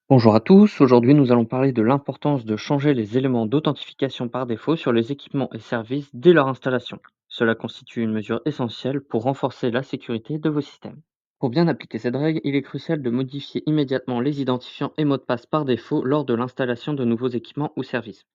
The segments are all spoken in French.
Bonjour à tous, aujourd'hui nous allons parler de l'importance de changer les éléments d'authentification par défaut sur les équipements et services dès leur installation. Cela constitue une mesure essentielle pour renforcer la sécurité de vos systèmes. Pour bien appliquer cette règle, il est crucial de modifier immédiatement les identifiants et mots de passe par défaut lors de l'installation de nouveaux équipements ou services.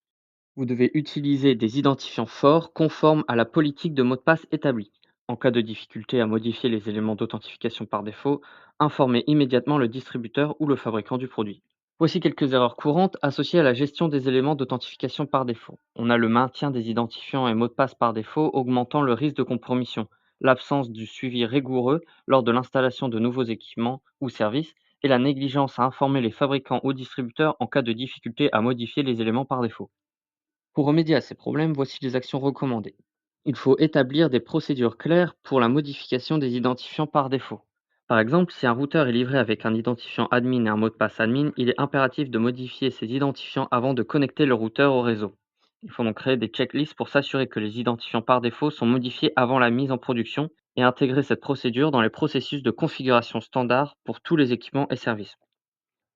Vous devez utiliser des identifiants forts conformes à la politique de mot de passe établie. En cas de difficulté à modifier les éléments d'authentification par défaut, informez immédiatement le distributeur ou le fabricant du produit. Voici quelques erreurs courantes associées à la gestion des éléments d'authentification par défaut. On a le maintien des identifiants et mots de passe par défaut augmentant le risque de compromission, l'absence du suivi rigoureux lors de l'installation de nouveaux équipements ou services, et la négligence à informer les fabricants ou distributeurs en cas de difficulté à modifier les éléments par défaut. Pour remédier à ces problèmes, voici les actions recommandées. Il faut établir des procédures claires pour la modification des identifiants par défaut. Par exemple, si un routeur est livré avec un identifiant admin et un mot de passe admin, il est impératif de modifier ces identifiants avant de connecter le routeur au réseau. Il faut donc créer des checklists pour s'assurer que les identifiants par défaut sont modifiés avant la mise en production et intégrer cette procédure dans les processus de configuration standard pour tous les équipements et services.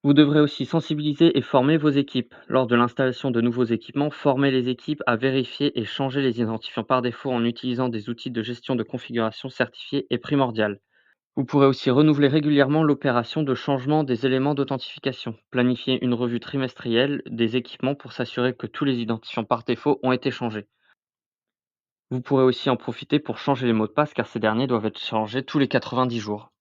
Vous devrez aussi sensibiliser et former vos équipes. Lors de l'installation de nouveaux équipements, formez les équipes à vérifier et changer les identifiants par défaut en utilisant des outils de gestion de configuration certifiés est primordial. Vous pourrez aussi renouveler régulièrement l'opération de changement des éléments d'authentification. Planifier une revue trimestrielle des équipements pour s'assurer que tous les identifiants par défaut ont été changés. Vous pourrez aussi en profiter pour changer les mots de passe car ces derniers doivent être changés tous les 90 jours.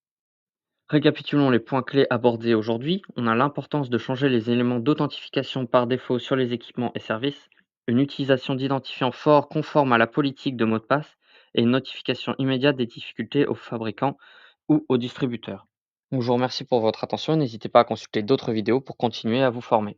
Récapitulons les points clés abordés aujourd'hui. On a l'importance de changer les éléments d'authentification par défaut sur les équipements et services, une utilisation d'identifiants forts conformes à la politique de mot de passe et une notification immédiate des difficultés aux fabricants ou aux distributeurs. Donc, je vous remercie pour votre attention et n'hésitez pas à consulter d'autres vidéos pour continuer à vous former.